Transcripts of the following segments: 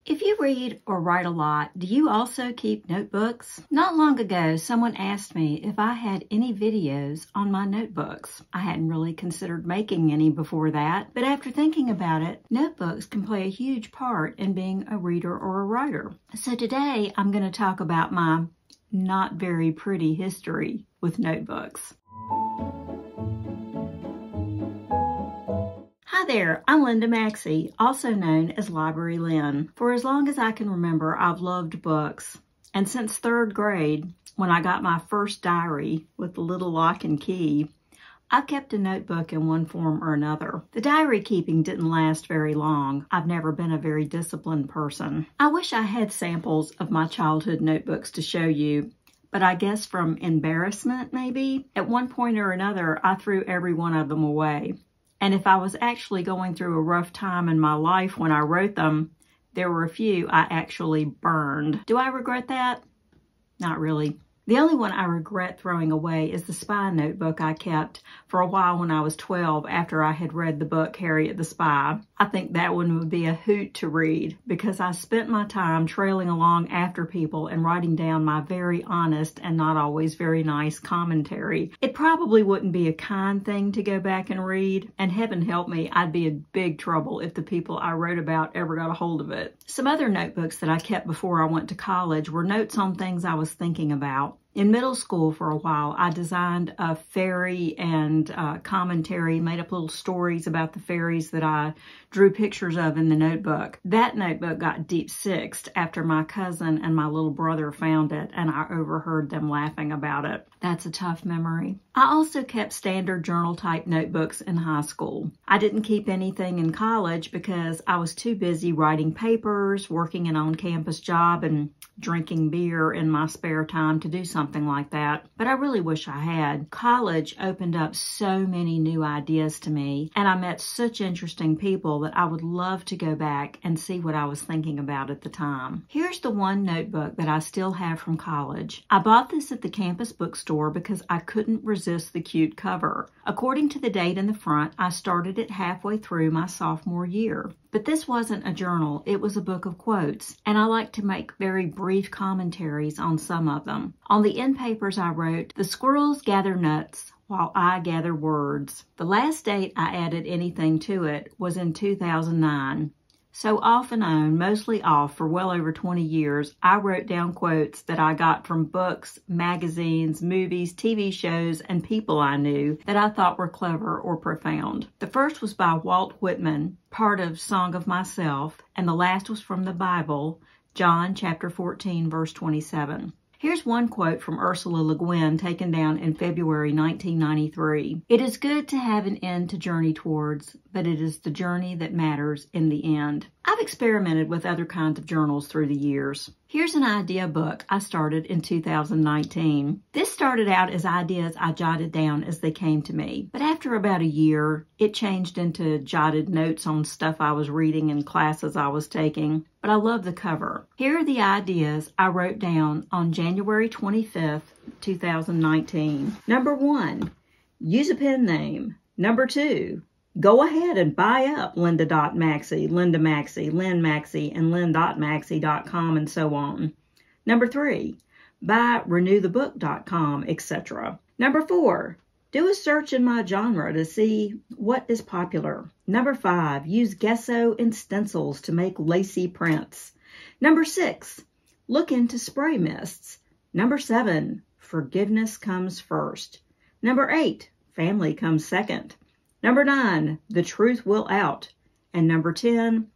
If you read or write a lot, do you also keep notebooks? Not long ago, someone asked me if I had any videos on my notebooks. I hadn't really considered making any before that, but after thinking about it, notebooks can play a huge part in being a reader or a writer. So today, I'm going to talk about my not very pretty history with notebooks. Hi there, I'm Linda Maxey, also known as Library Lynn. For as long as I can remember, I've loved books. And since third grade, when I got my first diary with the little lock and key, I've kept a notebook in one form or another. The diary keeping didn't last very long. I've never been a very disciplined person. I wish I had samples of my childhood notebooks to show you, but I guess from embarrassment maybe, at one point or another, I threw every one of them away. And if I was actually going through a rough time in my life when I wrote them, there were a few I actually burned. Do I regret that? Not really. The only one I regret throwing away is the spy notebook I kept for a while when I was 12 after I had read the book Harriet the Spy. I think that one would be a hoot to read because I spent my time trailing along after people and writing down my very honest and not always very nice commentary. It probably wouldn't be a kind thing to go back and read, and heaven help me, I'd be in big trouble if the people I wrote about ever got a hold of it. Some other notebooks that I kept before I went to college were notes on things I was thinking about. In middle school for a while, I designed a fairy and commentary, made up little stories about the fairies that I drew pictures of in the notebook. That notebook got deep sixed after my cousin and my little brother found it, and I overheard them laughing about it. That's a tough memory. I also kept standard journal type notebooks in high school. I didn't keep anything in college because I was too busy writing papers, working an on-campus job, and drinking beer in my spare time to do something like that. But I really wish I had. College opened up so many new ideas to me, and I met such interesting people that I would love to go back and see what I was thinking about at the time. Here's the one notebook that I still have from college. I bought this at the campus bookstore because I couldn't resist the cute cover. According to the date in the front, I started it halfway through my sophomore year. But this wasn't a journal, it was a book of quotes, and I like to make very brief commentaries on some of them. On the end papers I wrote, "The squirrels gather nuts while I gather words." The last date I added anything to it was in 2009. So off and on, mostly off for well over 20 years, I wrote down quotes that I got from books, magazines, movies, TV shows, and people I knew that I thought were clever or profound. The first was by Walt Whitman, part of Song of Myself, and the last was from the Bible, John chapter 14, verse 27. Here's one quote from Ursula Le Guin taken down in February 1993. "It is good to have an end to journey towards, but it is the journey that matters in the end." I've experimented with other kinds of journals through the years. Here's an idea book I started in 2019. This started out as ideas I jotted down as they came to me, but after about a year, it changed into jotted notes on stuff I was reading and classes I was taking, but I love the cover. Here are the ideas I wrote down on January 25th, 2019. Number 1, use a pen name. Number 2, go ahead and buy up Linda.Maxey, Linda Maxey, Lynn Maxey, and Lynn.Maxey.com, and so on. Number 3, buy renewthebook.com, etc. Number 4, do a search in my genre to see what is popular. Number 5, use gesso and stencils to make lacy prints. Number 6, look into spray mists. Number 7, forgiveness comes first. Number 8, family comes second. Number 9, the truth will out. And number 10,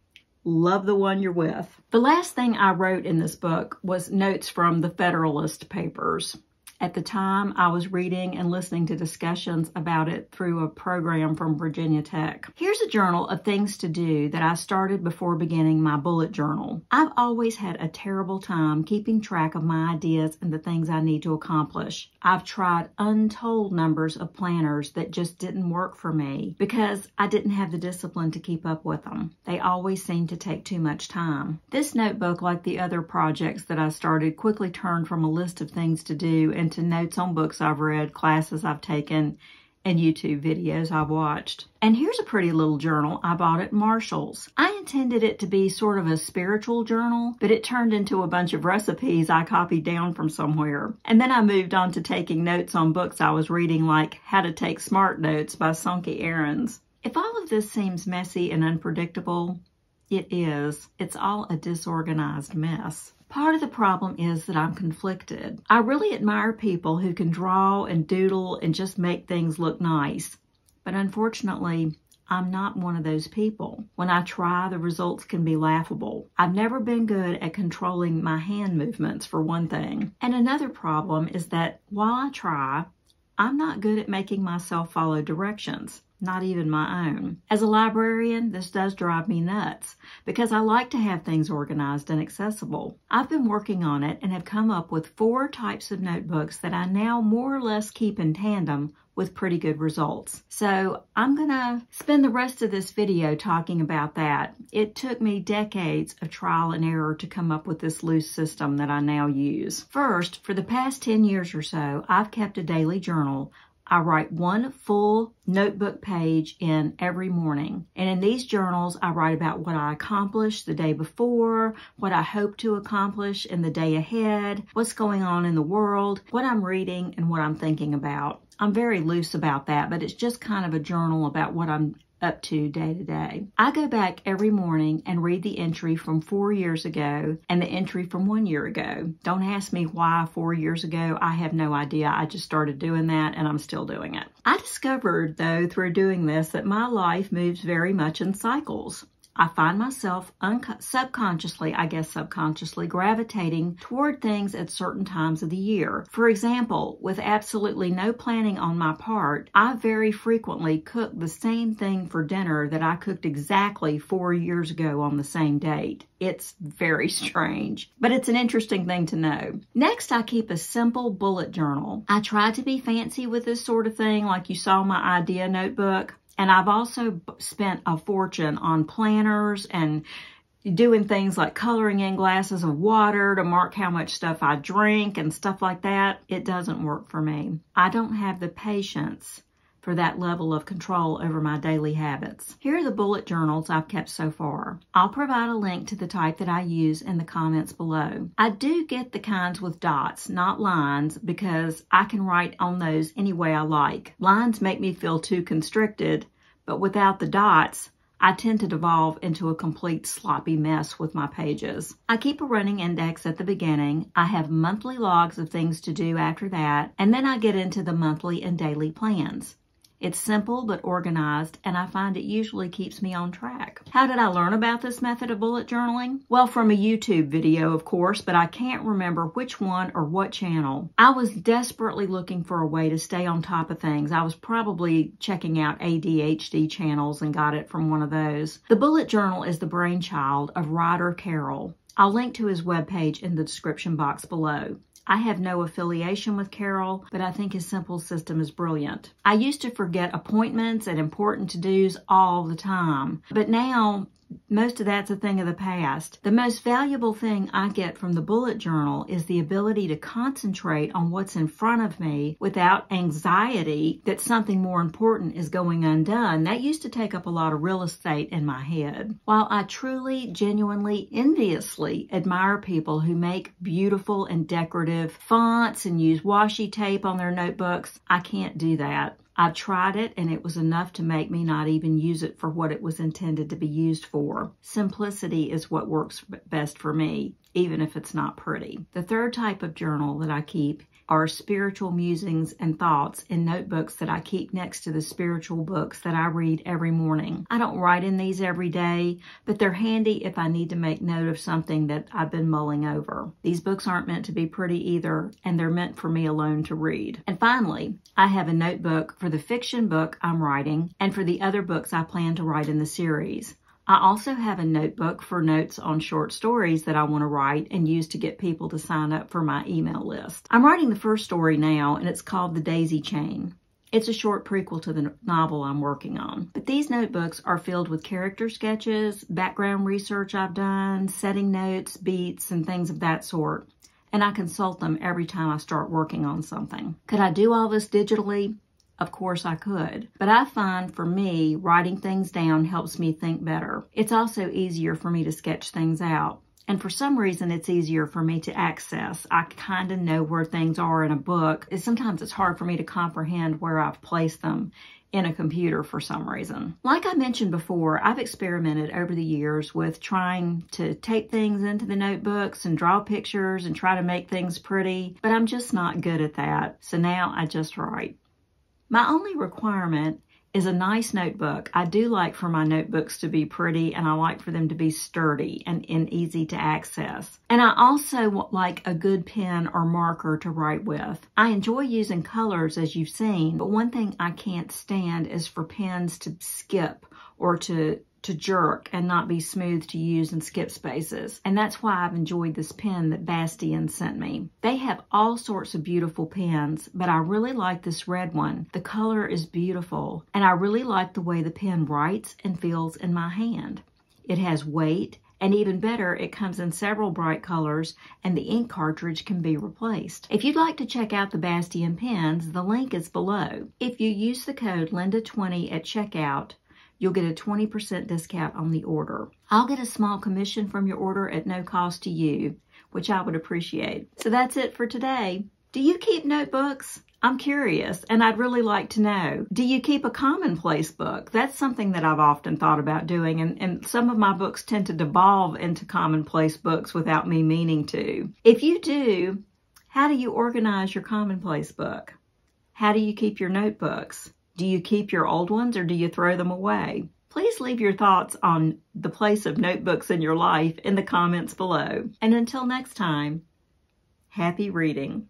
love the one you're with. The last thing I wrote in this book was notes from the Federalist Papers. At the time, I was reading and listening to discussions about it through a program from Virginia Tech. Here's a journal of things to do that I started before beginning my bullet journal. I've always had a terrible time keeping track of my ideas and the things I need to accomplish. I've tried untold numbers of planners that just didn't work for me because I didn't have the discipline to keep up with them. They always seemed to take too much time. This notebook, like the other projects that I started, quickly turned from a list of things to do into notes on books I've read, classes I've taken, and YouTube videos I've watched. And here's a pretty little journal I bought at Marshall's. I intended it to be sort of a spiritual journal, but it turned into a bunch of recipes I copied down from somewhere. And then I moved on to taking notes on books I was reading, like How to Take Smart Notes by Sonke Ahrens. If all of this seems messy and unpredictable, it is. It's all a disorganized mess. Part of the problem is that I'm conflicted. I really admire people who can draw and doodle and just make things look nice. But unfortunately, I'm not one of those people. When I try, the results can be laughable. I've never been good at controlling my hand movements, for one thing. And another problem is that while I try, I'm not good at making myself follow directions. Not even my own. As a librarian, this does drive me nuts because I like to have things organized and accessible. I've been working on it and have come up with 4 types of notebooks that I now more or less keep in tandem with pretty good results. So I'm gonna spend the rest of this video talking about that. It took me decades of trial and error to come up with this loose system that I now use. First, for the past 10 years or so, I've kept a daily journal. I write 1 full notebook page in every morning. And in these journals, I write about what I accomplished the day before, what I hope to accomplish in the day ahead, what's going on in the world, what I'm reading, and what I'm thinking about. I'm very loose about that, but it's just kind of a journal about what I'm up to day to day. I go back every morning and read the entry from 4 years ago and the entry from 1 year ago. Don't ask me why 4 years ago. I have no idea. I just started doing that and I'm still doing it. I discovered, though, through doing this, that my life moves very much in cycles. I find myself subconsciously gravitating toward things at certain times of the year. For example, with absolutely no planning on my part, I very frequently cook the same thing for dinner that I cooked exactly 4 years ago on the same date. It's very strange, but it's an interesting thing to know. Next, I keep a simple bullet journal. I try to be fancy with this sort of thing, like you saw my idea notebook. And I've also spent a fortune on planners and doing things like coloring in glasses of water to mark how much stuff I drink and stuff like that. It doesn't work for me. I don't have the patience for that level of control over my daily habits. Here are the bullet journals I've kept so far. I'll provide a link to the type that I use in the comments below. I do get the kinds with dots, not lines, because I can write on those any way I like. Lines make me feel too constricted, but without the dots, I tend to devolve into a complete sloppy mess with my pages. I keep a running index at the beginning. I have monthly logs of things to do after that, and then I get into the monthly and daily plans. It's simple but organized, and I find it usually keeps me on track. How did I learn about this method of bullet journaling? Well, from a YouTube video, of course, but I can't remember which one or what channel. I was desperately looking for a way to stay on top of things. I was probably checking out ADHD channels and got it from one of those. The bullet journal is the brainchild of Ryder Carroll. I'll link to his webpage in the description box below. I have no affiliation with Carroll, but I think his simple system is brilliant. I used to forget appointments and important to-dos all the time, but now most of that's a thing of the past. The most valuable thing I get from the bullet journal is the ability to concentrate on what's in front of me without anxiety that something more important is going undone. That used to take up a lot of real estate in my head. While I truly, genuinely, enviously admire people who make beautiful and decorative fonts and use washi tape on their notebooks, I can't do that. I've tried it and it was enough to make me not even use it for what it was intended to be used for. Simplicity is what works best for me, even if it's not pretty. The third type of journal that I keep are spiritual musings and thoughts in notebooks that I keep next to the spiritual books that I read every morning. I don't write in these every day, but they're handy if I need to make note of something that I've been mulling over. These books aren't meant to be pretty either, and they're meant for me alone to read. And finally, I have a notebook for the fiction book I'm writing and for the other books I plan to write in the series. I also have a notebook for notes on short stories that I want to write and use to get people to sign up for my email list. I'm writing the first story now, and it's called The Daisy Chain. It's a short prequel to the novel I'm working on. But these notebooks are filled with character sketches, background research I've done, setting notes, beats, and things of that sort. And I consult them every time I start working on something. Could I do all this digitally? Of course I could. But I find for me, writing things down helps me think better. It's also easier for me to sketch things out. And for some reason, it's easier for me to access. I kind of know where things are in a book. Sometimes it's hard for me to comprehend where I've placed them in a computer for some reason. Like I mentioned before, I've experimented over the years with trying to tape things into the notebooks and draw pictures and try to make things pretty, but I'm just not good at that. So now I just write. My only requirement is a nice notebook. I do like for my notebooks to be pretty, and I like for them to be sturdy and easy to access. And I also like a good pen or marker to write with. I enjoy using colors, as you've seen, but one thing I can't stand is for pens to skip or to jerk and not be smooth to use and skip spaces. And that's why I've enjoyed this pen that Bastian sent me. They have all sorts of beautiful pens, but I really like this red one. The color is beautiful, and I really like the way the pen writes and feels in my hand. It has weight, and even better, it comes in several bright colors, and the ink cartridge can be replaced. If you'd like to check out the Bastian pens, the link is below. If you use the code Linda20 at checkout, you'll get a 20% discount on the order. I'll get a small commission from your order at no cost to you, which I would appreciate. So that's it for today. Do you keep notebooks? I'm curious, and I'd really like to know. Do you keep a commonplace book? That's something that I've often thought about doing, and some of my books tend to devolve into commonplace books without me meaning to. If you do, how do you organize your commonplace book? How do you keep your notebooks? Do you keep your old ones or do you throw them away? Please leave your thoughts on the place of notebooks in your life in the comments below. And until next time, happy reading.